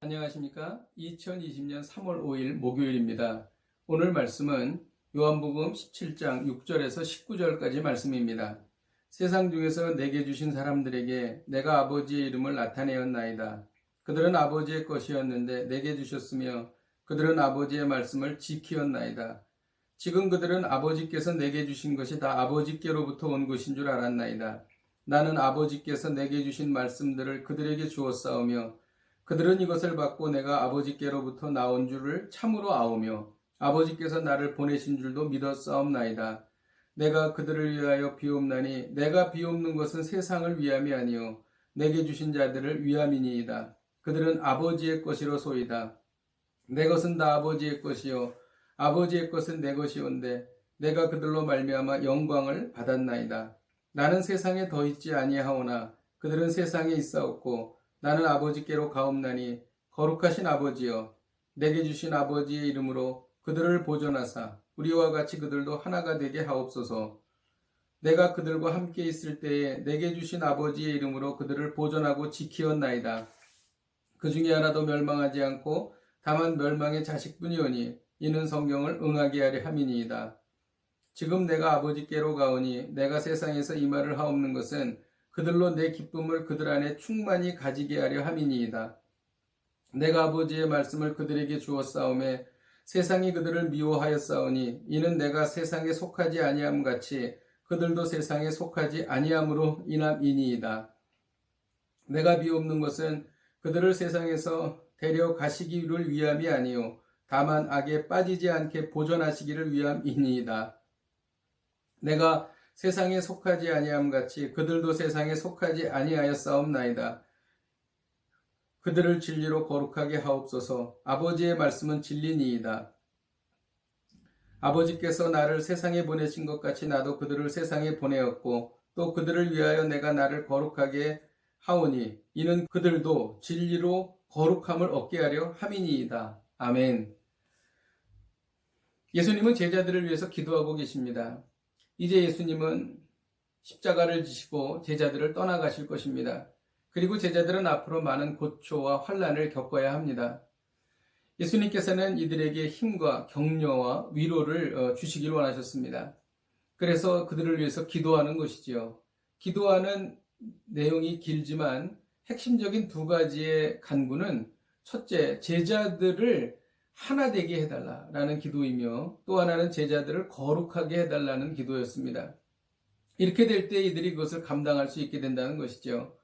안녕하십니까? 2020년 3월 5일 목요일입니다. 오늘 말씀은 요한복음 17장 6절에서 19절까지 말씀입니다. 세상 중에서 내게 주신 사람들에게 내가 아버지의 이름을 나타내었나이다. 그들은 아버지의 것이었는데 내게 주셨으며 그들은 아버지의 말씀을 지키었나이다. 지금 그들은 아버지께서 내게 주신 것이 다 아버지께로부터 온 것인 줄 알았나이다. 나는 아버지께서 내게 주신 말씀들을 그들에게 주었사오며 그들은 이것을 받고 내가 아버지께로부터 나온 줄을 참으로 아오며 아버지께서 나를 보내신 줄도 믿었사옵나이다. 내가 그들을 위하여 비옵나니 내가 비옵는 것은 세상을 위함이 아니요 내게 주신 자들을 위함이니이다. 그들은 아버지의 것이로소이다. 내 것은 다 아버지의 것이요 아버지의 것은 내 것이온데 내가 그들로 말미암아 영광을 받았나이다. 나는 세상에 더 있지 아니하오나 그들은 세상에 있사옵고 나는 아버지께로 가옵나니 거룩하신 아버지여 내게 주신 아버지의 이름으로 그들을 보존하사 우리와 같이 그들도 하나가 되게 하옵소서. 내가 그들과 함께 있을 때에 내게 주신 아버지의 이름으로 그들을 보존하고 지키었나이다. 그 중에 하나도 멸망하지 않고 다만 멸망의 자식뿐이오니 이는 성경을 응하게 하려 함이니이다. 지금 내가 아버지께로 가오니 내가 세상에서 이 말을 하옵는 것은 그들로 내 기쁨을 그들 안에 충만히 가지게 하려 함이니이다. 내가 아버지의 말씀을 그들에게 주었사오매 세상이 그들을 미워하였사오니 이는 내가 세상에 속하지 아니함 같이 그들도 세상에 속하지 아니함으로 인함이니이다. 내가 비옵는 것은 그들을 세상에서 데려가시기를 위함이 아니요 다만 악에 빠지지 않게 보존하시기를 위함이니이다. 내가 세상에 속하지 아니함 같이 그들도 세상에 속하지 아니하였사옵나이다. 그들을 진리로 거룩하게 하옵소서. 아버지의 말씀은 진리니이다. 아버지께서 나를 세상에 보내신 것 같이 나도 그들을 세상에 보내었고 또 그들을 위하여 내가 나를 거룩하게 하오니 이는 그들도 진리로 거룩함을 얻게 하려 함이니이다. 아멘. 예수님은 제자들을 위해서 기도하고 계십니다. 이제 예수님은 십자가를 지시고 제자들을 떠나가실 것입니다. 그리고 제자들은 앞으로 많은 고초와 환난을 겪어야 합니다. 예수님께서는 이들에게 힘과 격려와 위로를 주시길 원하셨습니다. 그래서 그들을 위해서 기도하는 것이지요. 기도하는 내용이 길지만 핵심적인 두 가지의 간구는 첫째, 제자들을 하나 되게 해달라라는 기도이며 또 하나는 제자들을 거룩하게 해달라는 기도였습니다. 이렇게 될 때 이들이 그것을 감당할 수 있게 된다는 것이죠.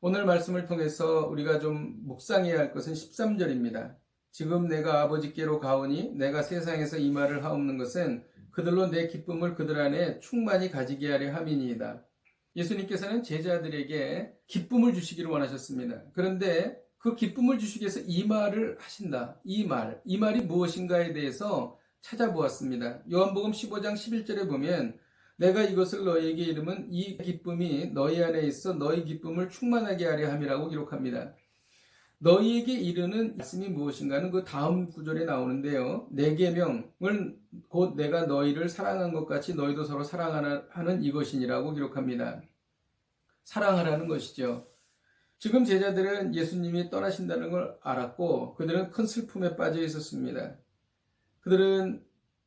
오늘 말씀을 통해서 우리가 좀 묵상해야 할 것은 13절입니다. 지금 내가 아버지께로 가오니 내가 세상에서 이 말을 하옵는 것은 그들로 내 기쁨을 그들 안에 충만히 가지게 하려 함이니이다. 예수님께서는 제자들에게 기쁨을 주시기를 원하셨습니다. 그런데 그 기쁨을 주시기 위해서 이 말을 하신다. 이 말이 무엇인가에 대해서 찾아보았습니다. 요한복음 15장 11절에 보면 내가 이것을 너희에게 이름은 이 기쁨이 너희 안에 있어 너희 기쁨을 충만하게 하려 함이라고 기록합니다. 너희에게 이르는 말씀이 무엇인가는 그 다음 구절에 나오는데요. 내 계명은 곧 내가 너희를 사랑한 것 같이 너희도 서로 사랑하는 이것이니라고 기록합니다. 사랑하라는 것이죠. 지금 제자들은 예수님이 떠나신다는 걸 알았고 그들은 큰 슬픔에 빠져 있었습니다. 그들은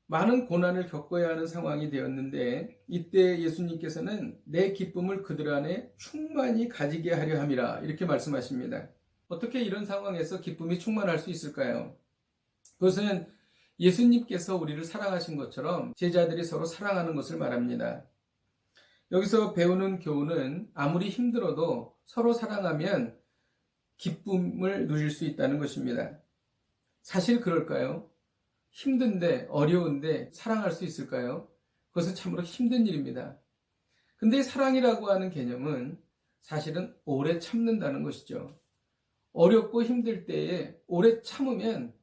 많은 고난을 겪어야 하는 상황이 되었는데 이때 예수님께서는 내 기쁨을 그들 안에 충만히 가지게 하려 함이라 이렇게 말씀하십니다. 어떻게 이런 상황에서 기쁨이 충만할 수 있을까요? 그것은 예수님께서 우리를 사랑하신 것처럼 제자들이 서로 사랑하는 것을 말합니다. 여기서 배우는 교훈은 아무리 힘들어도 서로 사랑하면 기쁨을 누릴 수 있다는 것입니다. 사실 그럴까요? 힘든데 어려운데 사랑할 수 있을까요? 그것은 참으로 힘든 일입니다. 근데 사랑이라고 하는 개념은 사실은 오래 참는다는 것이죠. 어렵고 힘들 때에 오래 참으면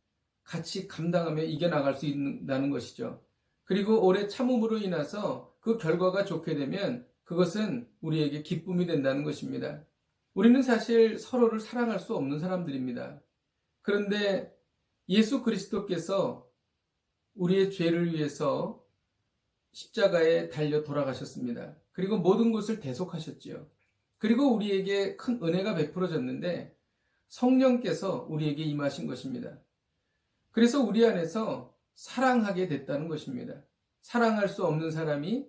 같이 감당하며 이겨나갈 수 있다는 것이죠. 그리고 오래 참음으로 인해서 그 결과가 좋게 되면 그것은 우리에게 기쁨이 된다는 것입니다. 우리는 사실 서로를 사랑할 수 없는 사람들입니다. 그런데 예수 그리스도께서 우리의 죄를 위해서 십자가에 달려 돌아가셨습니다. 그리고 모든 것을 대속하셨지요. 그리고 우리에게 큰 은혜가 베풀어졌는데 성령께서 우리에게 임하신 것입니다. 그래서 우리 안에서 사랑하게 됐다는 것입니다. 사랑할 수 없는 사람이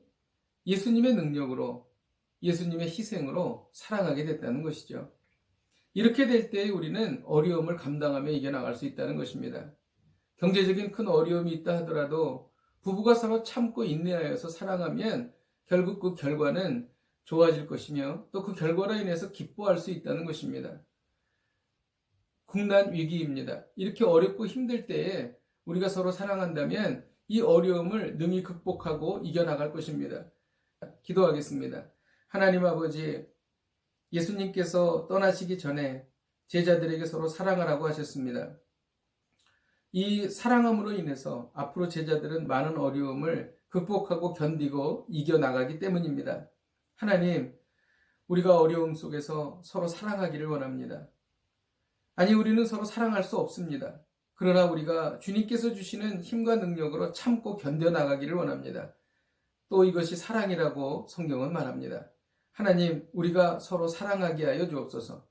예수님의 능력으로, 예수님의 희생으로 사랑하게 됐다는 것이죠. 이렇게 될 때 우리는 어려움을 감당하며 이겨나갈 수 있다는 것입니다. 경제적인 큰 어려움이 있다 하더라도 부부가 서로 참고 인내하여서 사랑하면 결국 그 결과는 좋아질 것이며 또 그 결과로 인해서 기뻐할 수 있다는 것입니다. 국난 위기입니다. 이렇게 어렵고 힘들 때에 우리가 서로 사랑한다면 이 어려움을 능히 극복하고 이겨나갈 것입니다. 기도하겠습니다. 하나님 아버지, 예수님께서 떠나시기 전에 제자들에게 서로 사랑하라고 하셨습니다. 이 사랑함으로 인해서 앞으로 제자들은 많은 어려움을 극복하고 견디고 이겨나가기 때문입니다. 하나님, 우리가 어려움 속에서 서로 사랑하기를 원합니다. 아니, 우리는 서로 사랑할 수 없습니다. 그러나 우리가 주님께서 주시는 힘과 능력으로 참고 견뎌나가기를 원합니다. 또 이것이 사랑이라고 성경은 말합니다. 하나님, 우리가 서로 사랑하게 하여 주옵소서.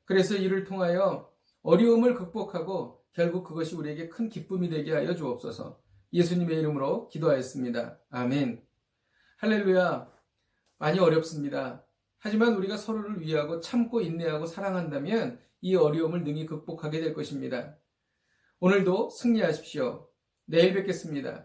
그래서 이를 통하여 어려움을 극복하고 결국 그것이 우리에게 큰 기쁨이 되게 하여 주옵소서. 예수님의 이름으로 기도하였습니다. 아멘. 할렐루야. 많이 어렵습니다. 하지만 우리가 서로를 위하고 참고 인내하고 사랑한다면 이 어려움을 능히 극복하게 될 것입니다. 오늘도 승리하십시오. 내일 뵙겠습니다.